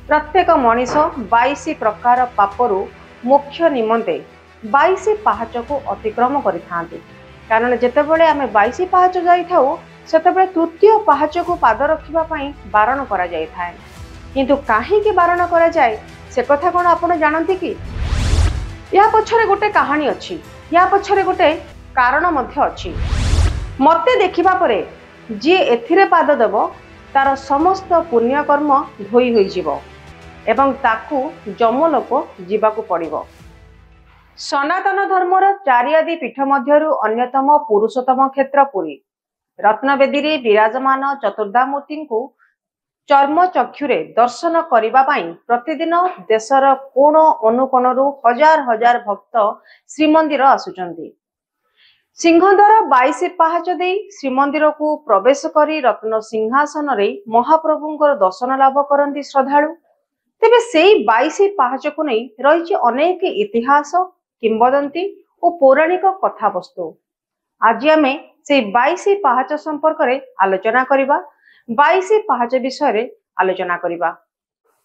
प्रत्येक मनीष 22 प्रकार पापरू मोक्ष निमंते 22 पाहाच को अतिक्रम करिथांती। कारण जेतेबेले आमे 22 पाहाच जाइथाउ सेतेबेले तृतीय पाहाच को पाद रखिबा पई बारण करा जाय थाए। किंतु काहे कि बारण करा जाय से कथा कोन आपण जानंती कि? या पछरे गोटे कहानी अछि, या पछरे गोटे कारण मध्य अछि। मते देखिबा परे जे एथिरे पाद देव तार समस्त पुण्य कर्म धोई होई जीवो एवं ताकू जमलोक जीवाकू पड़िबो। सनातन धर्मर चारिआदि पीठ मध्यरु अन्यतम पुरुषोत्तम क्षेत्र पुरी। रत्नवेदी रे विराजमान चतुर्धामूर्ति को चर्म चक्षुरे दर्शन करिबा पई प्रतिदिन देशर कोण अनुकोणरू हजार हजार भक्त श्रीमंदिर आसुचंती। सिंहद्वार 22 पाहाच दे श्रीमंदिर को प्रवेश करी रत्न सिंहासन रे महाप्रभुंकर दर्शन लाभ करंती श्रद्धालु। तेबे सेई 22 पाहाच को नहीं रही अनेक इतिहास, किंवदंती और पौराणिक कथा वस्तु। आज आमे से 22 पाहाच संपर्क रे आलोचना करिबा। 22 पाहाच विषय रे आलोचना करिबा।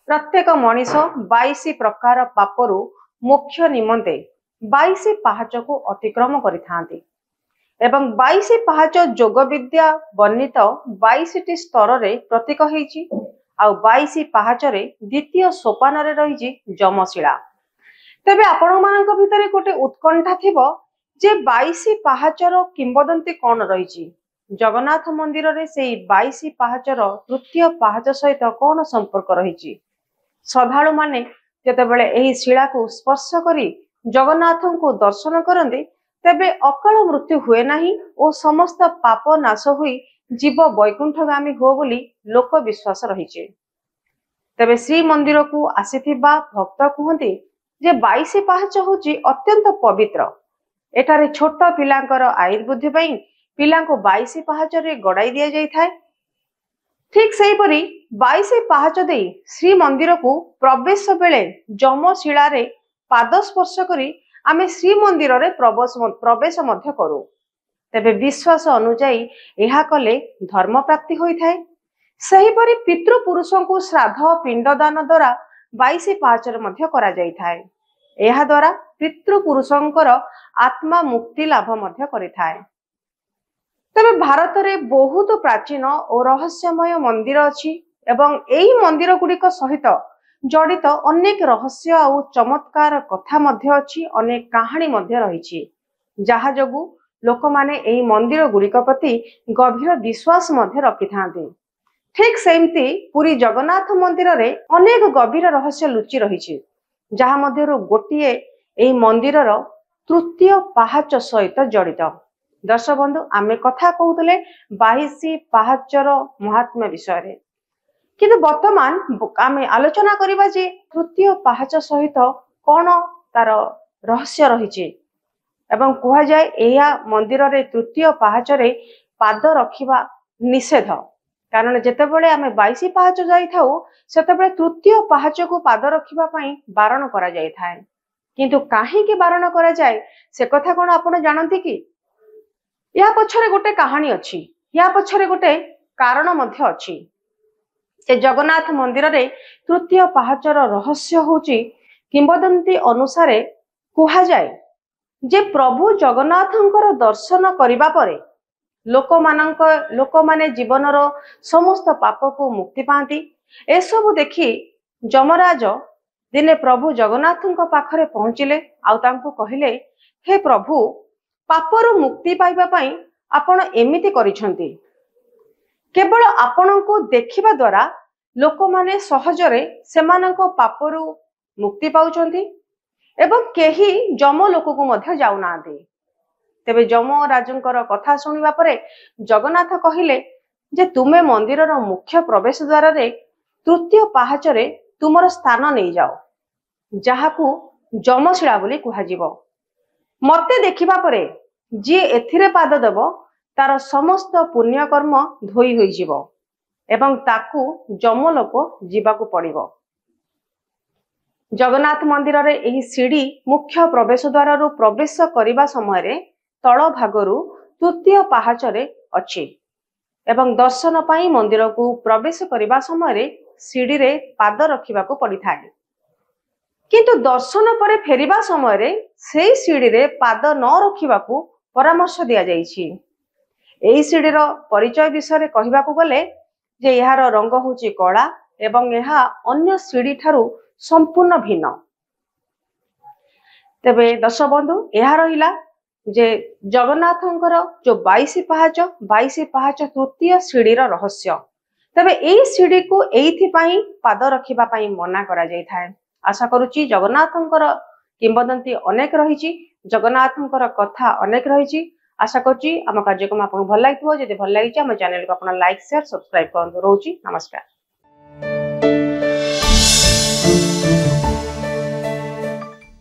प्रत्येक मनीष 22 प्रकार पापरू मोक्ष निमंते 22 पाहाच को अतिक्रम करिथांती एवं 22 पाहाच जोग विद्या वर्णित 22 स्तर रे प्रतीक हेछि। आउ 22 पाहाच रे द्वितीय सोपान रे रही जमशिला। तेबे आपण मानक भितरे गोटे उत्कंठा थिबो जे 22 पाहाचर किंवदंती कोन रही। जगन्नाथ मंदिर रे सेई 22 पाहाचर तृतीय पाहाच सहित कोन संपर्क रही। श्रद्धालु माने जेतेबेले एही शिला को स्पर्श करी जगन्नाथ को दर्शन करंदे तेबे अकाल मृत्यु हुए नहीं और समस्त पाप नाश हुई जीव वैकुंठगामी हो बोली लोक विश्वास रही। तेबे श्री मंदिर को आसीथिबा भक्त कहते जे 22 पाहाच होची अत्यंत पवित्र। एठारे छोट पिलांकर आयुर्बुद्धि पई पिला को 22 पाहाच रे गड़ाई दिया जाय थाए। ठीक सेही परी 22 पाहाच दे श्री मंदिर को प्रवेश बेले जमशिला रे पाद स्पर्श करी आमे श्री मंदिर रे प्रवेश मध्य करू। तेबे विश्वास अनुଯାयी एहा कले धर्म प्राप्ति होई थाए। सही परी पितृपुरुषों को श्राद्ध पिंडदान द्वारा 22 पाहाचर मध्य करा जाय थाए। एहा द्वारा पितृपुरुषंकर आत्मा मुक्ति लाभ मध्य करिथाए। तबे भारत रे बहुत प्राचीन और रहस्यमय मंदिर अछि एवं एही मंदिर गुड़िक सहित जड़ित अनेक रहस्य और चमत्कार कथा मध्य अछि, अनेक कहानी मध्य रही। जहा जोगु लोक माने एही मंदिर गुड़िक प्रति गभीर विश्वास मध्य रखिथांती। ठीक सेमती पुरी जगन्नाथ मंदिर रे अनेक गभीर रहस्य लुचि रही। जहा मध्यरु गोटिए एही मंदिरर तृतीय पाहाच सहित जड़ित। दर्शक बंधु आमे कथा कहूतले 22 पाहाचर महात्म्य विषय रे, किंतु वर्तमान आमे आलोचना करिबा जे तृतीय पाहाच सहित कोन तार रहस्य रही। एवं कहा जाए एया मंदिर रे तृतीय पाहाच रे पाद रखिबा निषेध। कारण जेतेबेले आमे 22 पाहाच जाइथाउ सेतेबेले तृतीय पाहाच को पाद रखिबा पई बारण करा जाय थाए। किंतु काहे कि बारण करा जाय से कथा कोन आपण जानंती कि? या पछरे गोटे कहानी अछि, या पछरे गोटे कारण मध्य अछि। जे जगन्नाथ मंदिर रे तृतीय पाहाचर रहस्य होची किंवदंती अनुसारे कहा जाए जे प्रभु जगन्नाथंकर दर्शन करिबा परे लोक माने जीवनर समस्त पाप को मुक्ति पाती। ए सब देखि जमराज दिने प्रभु जगन्नाथंक पाखरे पहुंचिले आउ तांको कहिले, हे प्रभु पापरु मुक्ति पाइबा पई आपण एमिति करिसंती। केवल आपण को देखिबा द्वारा लोक माने सहजरे सेमानक पापरु मुक्ति पाउचंती एवं केही जम लोक को मध्य जाउनांती। तेबे जम राजंकर कथा सुनिबा परे जगन्नाथ कहिले जे तुमे मंदिरर मुख्य प्रवेश द्वार रे तृतीय पाहाच रे तुमर स्थान नहीं जाओ, जहाकू जमशिला बोली कुहा जिवो। मते देखिबा परे जे एथिरे पाद देव तार समस्त पुण्य कर्म धोई होई जीवो एवं ताकू जमलोक जीवाकू पड़िबो। जगन्नाथ मंदिर रे एही सीढ़ी मुख्य प्रवेश द्वार रु प्रवेश करिबा समय रे तळ भागरु तृतीय पाहाच रे अछि एवं दर्शन पाई मंदिर को प्रवेश करिबा समय रे सीढ़ी रे पाद रखा पड़ी था किंतु दर्शन पर फेरिबा समय से सीढ़ी रे पाद न रखा परामर्श दि जाइछि। एही सीढ़ीर परिचय विषय कहबा गले जे यार रंग होची कला एवं यह अन्य सीढ़ी ठारू संपूर्ण भिन्न। तेबे दर्शक बंधु यह रहिला जे जगन्नाथंकर जो 22 पाहाच तृतीय सीढ़ीर रहस्य। तेबे एही सीढ़ी को एइथिपाई पाद रखिबा पाई मना करा जाय थाए। आशा करूची जगन्नाथंकर किंबदंती अनेक रहिछि, जगन्नाथंकर कथा अनेक रहिछि। आशा करूची आम कार्यक्रम आपको भल लगी जदि भल लगी आम चैनल को आप लाइक शेयर सब्सक्राइब करते। रोची नमस्कार।